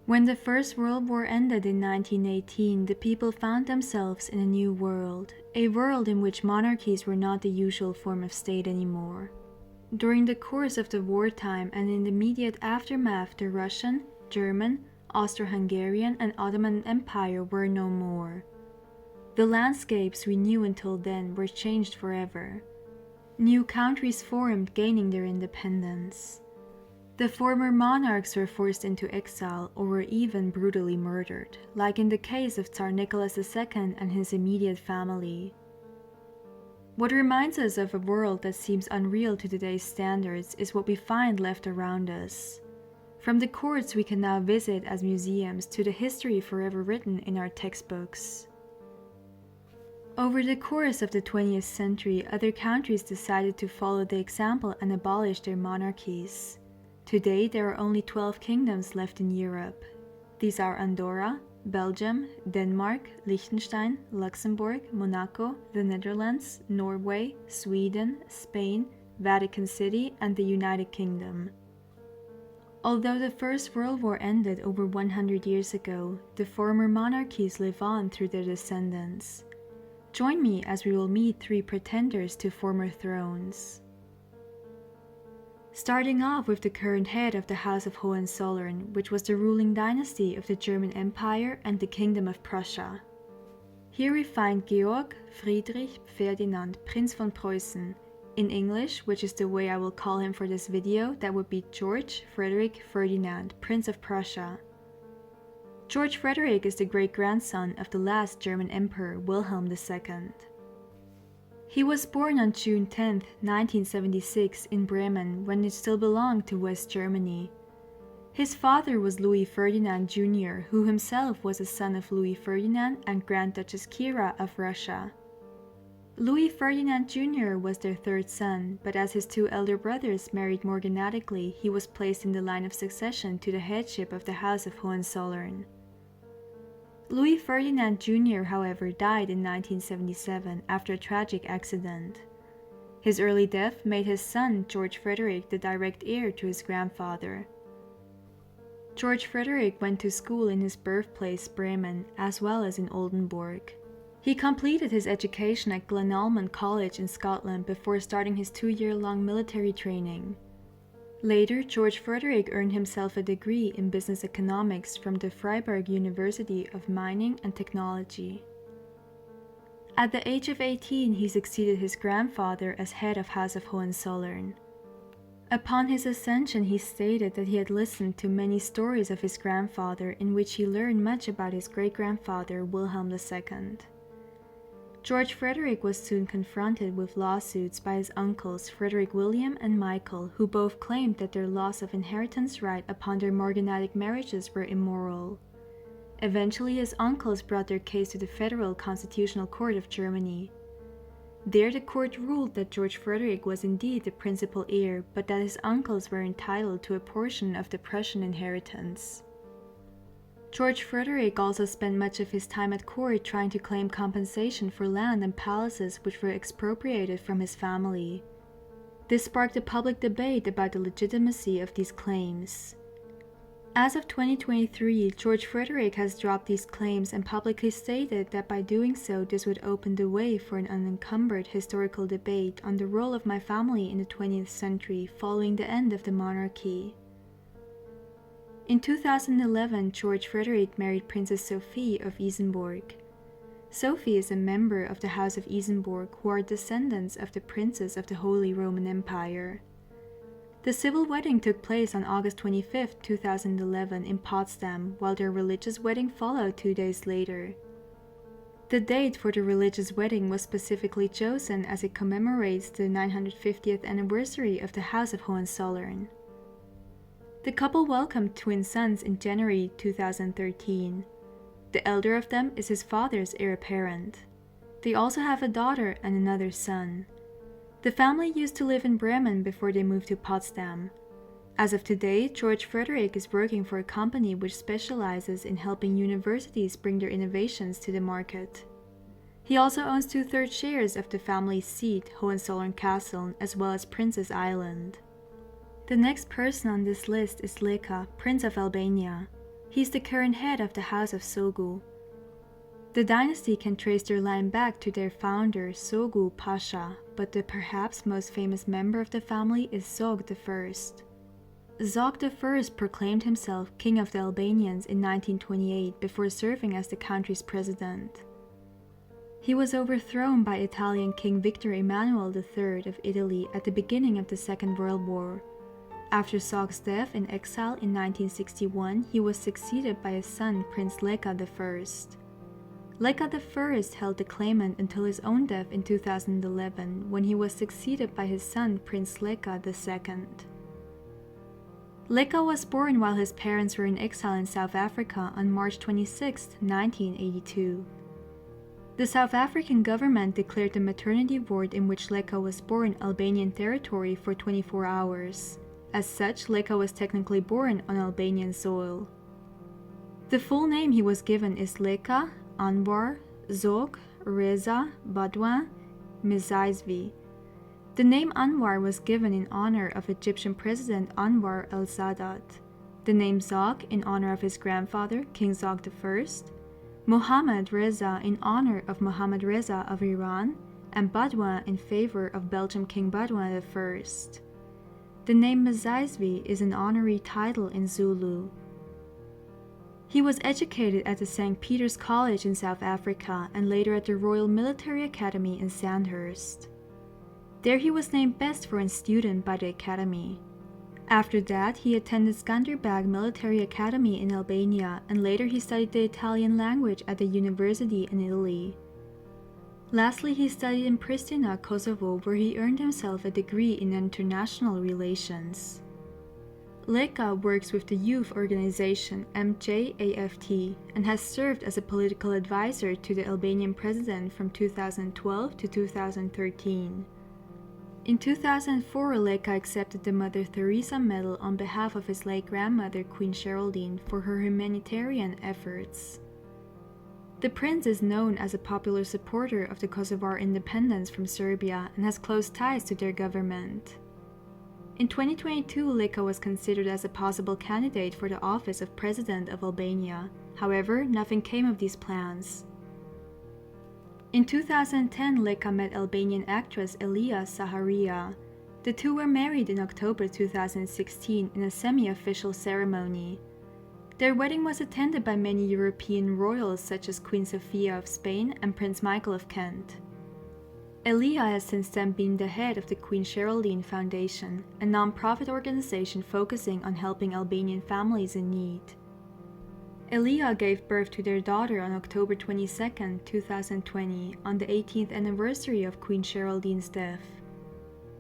When the First World War ended in 1918, the people found themselves in a new world, a world in which monarchies were not the usual form of state anymore. During the course of the wartime and in the immediate aftermath, the Russian, German, Austro-Hungarian and Ottoman Empire were no more. The landscapes we knew until then were changed forever. New countries formed, gaining their independence. The former monarchs were forced into exile or were even brutally murdered, like in the case of Tsar Nicholas II and his immediate family. What reminds us of a world that seems unreal to today's standards is what we find left around us. From the courts we can now visit as museums to the history forever written in our textbooks. Over the course of the 20th century, other countries decided to follow the example and abolish their monarchies. Today, there are only 12 kingdoms left in Europe. These are Andorra, Belgium, Denmark, Liechtenstein, Luxembourg, Monaco, the Netherlands, Norway, Sweden, Spain, Vatican City, and the United Kingdom. Although the First World War ended over 100 years ago, the former monarchies live on through their descendants. Join me as we will meet 3 pretenders to former thrones. Starting off with the current head of the House of Hohenzollern, which was the ruling dynasty of the German Empire and the Kingdom of Prussia. Here we find Georg Friedrich Ferdinand, Prince von Preußen. In English, which is the way I will call him for this video, that would be George Frederick Ferdinand, Prince of Prussia. George Frederick is the great-grandson of the last German Emperor Wilhelm II. He was born on June 10, 1976 in Bremen when it still belonged to West Germany. His father was Louis Ferdinand Jr., who himself was a son of Louis Ferdinand and Grand Duchess Kira of Russia. Louis Ferdinand Jr. was their 3rd son, but as his 2 elder brothers married morganatically, he was placed in the line of succession to the headship of the House of Hohenzollern. Louis Ferdinand Jr., however, died in 1977 after a tragic accident. His early death made his son, George Frederick, the direct heir to his grandfather. George Frederick went to school in his birthplace, Bremen, as well as in Oldenburg. He completed his education at Glenalmond College in Scotland before starting his 2-year-long military training. Later, George Frederick earned himself a degree in business economics from the Freiburg University of Mining and Technology. At the age of 18, he succeeded his grandfather as head of House of Hohenzollern. Upon his ascension, he stated that he had listened to many stories of his grandfather in which he learned much about his great-grandfather Wilhelm II. George Frederick was soon confronted with lawsuits by his uncles Frederick William and Michael, who both claimed that their loss of inheritance right upon their morganatic marriages were immoral. Eventually, his uncles brought their case to the Federal Constitutional Court of Germany. There, the court ruled that George Frederick was indeed the principal heir, but that his uncles were entitled to a portion of the Prussian inheritance. George Frederick also spent much of his time at court trying to claim compensation for land and palaces which were expropriated from his family. This sparked a public debate about the legitimacy of these claims. As of 2023, George Frederick has dropped these claims and publicly stated that by doing so, this would open the way for an unencumbered historical debate on the role of my family in the 20th century following the end of the monarchy. In 2011, George Frederick married Princess Sophie of Isenburg. Sophie is a member of the House of Isenburg, who are descendants of the princes of the Holy Roman Empire. The civil wedding took place on August 25, 2011 in Potsdam, while their religious wedding followed 2 days later. The date for the religious wedding was specifically chosen as it commemorates the 950th anniversary of the House of Hohenzollern. The couple welcomed twin sons in January 2013. The elder of them is his father's heir apparent. They also have a daughter and another son. The family used to live in Bremen before they moved to Potsdam. As of today, George Frederick is working for a company which specializes in helping universities bring their innovations to the market. He also owns 2/3 shares of the family's seat, Hohenzollern Castle, as well as Princess Island. The next person on this list is Leka, Prince of Albania. He's the current head of the House of Sogu. The dynasty can trace their line back to their founder Sogu Pasha, but the perhaps most famous member of the family is Zog I. Zog I proclaimed himself King of the Albanians in 1928 before serving as the country's president. He was overthrown by Italian King Victor Emmanuel III of Italy at the beginning of the Second World War. After Zog's death in exile in 1961, he was succeeded by his son Prince Leka I. Leka I held the claimant until his own death in 2011, when he was succeeded by his son Prince Leka II. Leka was born while his parents were in exile in South Africa on March 26, 1982. The South African government declared the maternity ward in which Leka was born Albanian territory for 24 hours. As such, Leka was technically born on Albanian soil. The full name he was given is Leka Anwar Zog Reza Badouin Mizajvi. The name Anwar was given in honor of Egyptian President Anwar al-Sadat, the name Zog in honor of his grandfather, King Zog I, Mohammad Reza in honor of Mohammad Reza of Iran, and Badouin in favor of Belgian King Badouin I. The name Mizajvi is an honorary title in Zulu. He was educated at the St. Peter's College in South Africa and later at the Royal Military Academy in Sandhurst. There he was named Best Foreign Student by the Academy. After that, he attended Skanderbeg Military Academy in Albania, and later he studied the Italian language at the university in Italy. Lastly, he studied in Pristina, Kosovo, where he earned himself a degree in international relations. Leka works with the youth organization MJAFT and has served as a political advisor to the Albanian president from 2012 to 2013. In 2004, Leka accepted the Mother Teresa Medal on behalf of his late grandmother Queen Geraldine for her humanitarian efforts. The prince is known as a popular supporter of the Kosovar independence from Serbia and has close ties to their government. In 2022, Leka was considered as a possible candidate for the office of President of Albania. However, nothing came of these plans. In 2010, Leka met Albanian actress Elia Saharia. The two were married in October 2016 in a semi-official ceremony. Their wedding was attended by many European royals such as Queen Sofia of Spain and Prince Michael of Kent. Elia has since then been the head of the Queen Geraldine Foundation, a non-profit organization focusing on helping Albanian families in need. Elia gave birth to their daughter on October 22, 2020, on the 18th anniversary of Queen Geraldine's death.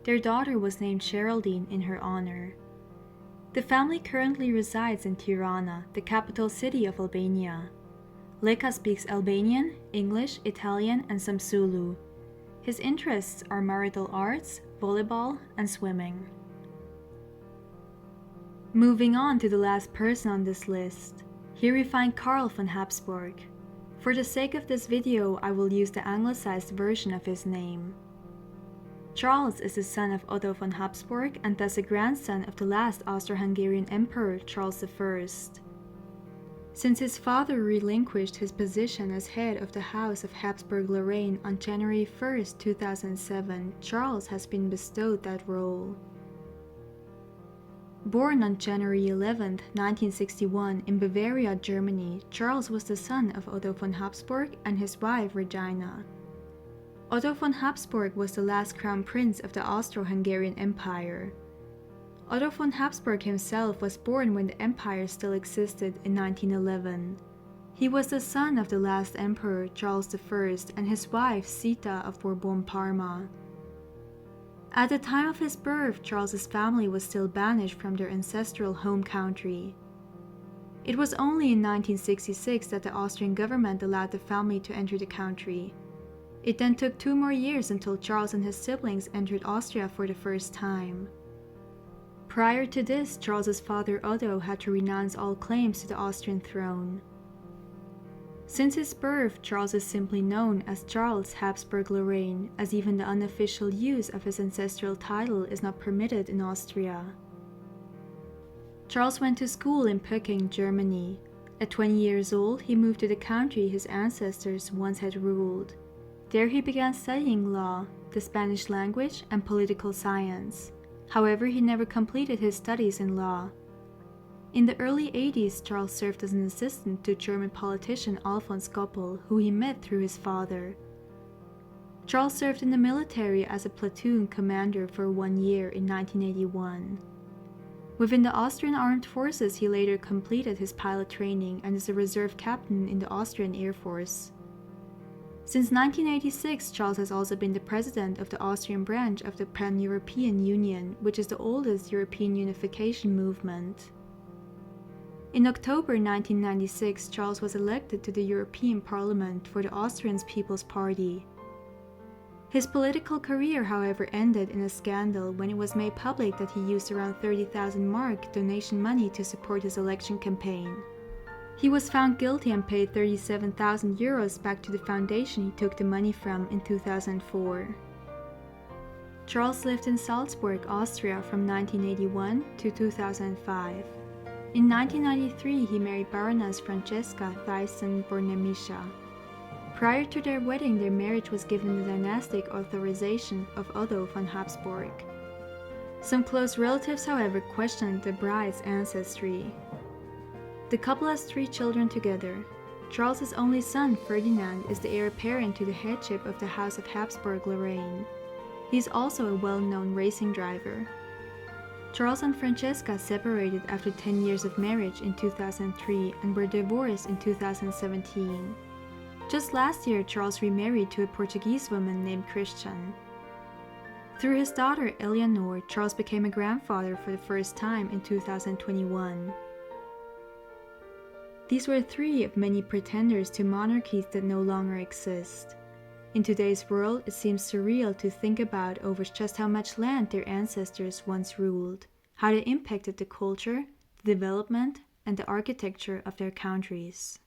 Their daughter was named Geraldine in her honor. The family currently resides in Tirana, the capital city of Albania. Leka speaks Albanian, English, Italian, and some Zulu. His interests are martial arts, volleyball, and swimming. Moving on to the last person on this list. Here we find Karl von Habsburg. For the sake of this video, I will use the anglicized version of his name. Charles is the son of Otto von Habsburg and thus a grandson of the last Austro-Hungarian Emperor Charles I. Since his father relinquished his position as head of the House of Habsburg-Lorraine on January 1, 2007, Charles has been bestowed that role. Born on January 11, 1961 in Bavaria, Germany, Charles was the son of Otto von Habsburg and his wife Regina. Otto von Habsburg was the last crown prince of the Austro-Hungarian Empire. Otto von Habsburg himself was born when the empire still existed in 1911. He was the son of the last emperor, Charles I, and his wife, Zita of Bourbon-Parma. At the time of his birth, Charles's family was still banished from their ancestral home country. It was only in 1966 that the Austrian government allowed the family to enter the country. It then took 2 more years until Charles and his siblings entered Austria for the first time. Prior to this, Charles's father Otto had to renounce all claims to the Austrian throne. Since his birth, Charles is simply known as Charles Habsburg-Lorraine, as even the unofficial use of his ancestral title is not permitted in Austria. Charles went to school in Peking, Germany. At 20 years old, he moved to the country his ancestors once had ruled. There he began studying law, the Spanish language, and political science. However, he never completed his studies in law. In the early 80s, Charles served as an assistant to German politician Alfons Goppel, who he met through his father. Charles served in the military as a platoon commander for 1 year in 1981. Within the Austrian Armed Forces, he later completed his pilot training and is a reserve captain in the Austrian Air Force. Since 1986, Charles has also been the president of the Austrian branch of the Pan-European Union, which is the oldest European unification movement. In October 1996, Charles was elected to the European Parliament for the Austrian People's Party. His political career, however, ended in a scandal when it was made public that he used around 30,000 mark donation money to support his election campaign. He was found guilty and paid 37,000 euros back to the foundation he took the money from in 2004. Charles lived in Salzburg, Austria from 1981 to 2005. In 1993, he married Baroness Francesca Thyssen-Bornemisza. Prior to their wedding, their marriage was given the dynastic authorization of Otto von Habsburg. Some close relatives, however, questioned the bride's ancestry. The couple has 3 children together. Charles's only son, Ferdinand, is the heir apparent to the headship of the House of Habsburg-Lorraine. He is also a well-known racing driver. Charles and Francesca separated after 10 years of marriage in 2003 and were divorced in 2017. Just last year, Charles remarried to a Portuguese woman named Christian. Through his daughter Eleanor, Charles became a grandfather for the first time in 2021. These were 3 of many pretenders to monarchies that no longer exist. In today's world, it seems surreal to think about over just how much land their ancestors once ruled, how they impacted the culture, the development, and the architecture of their countries.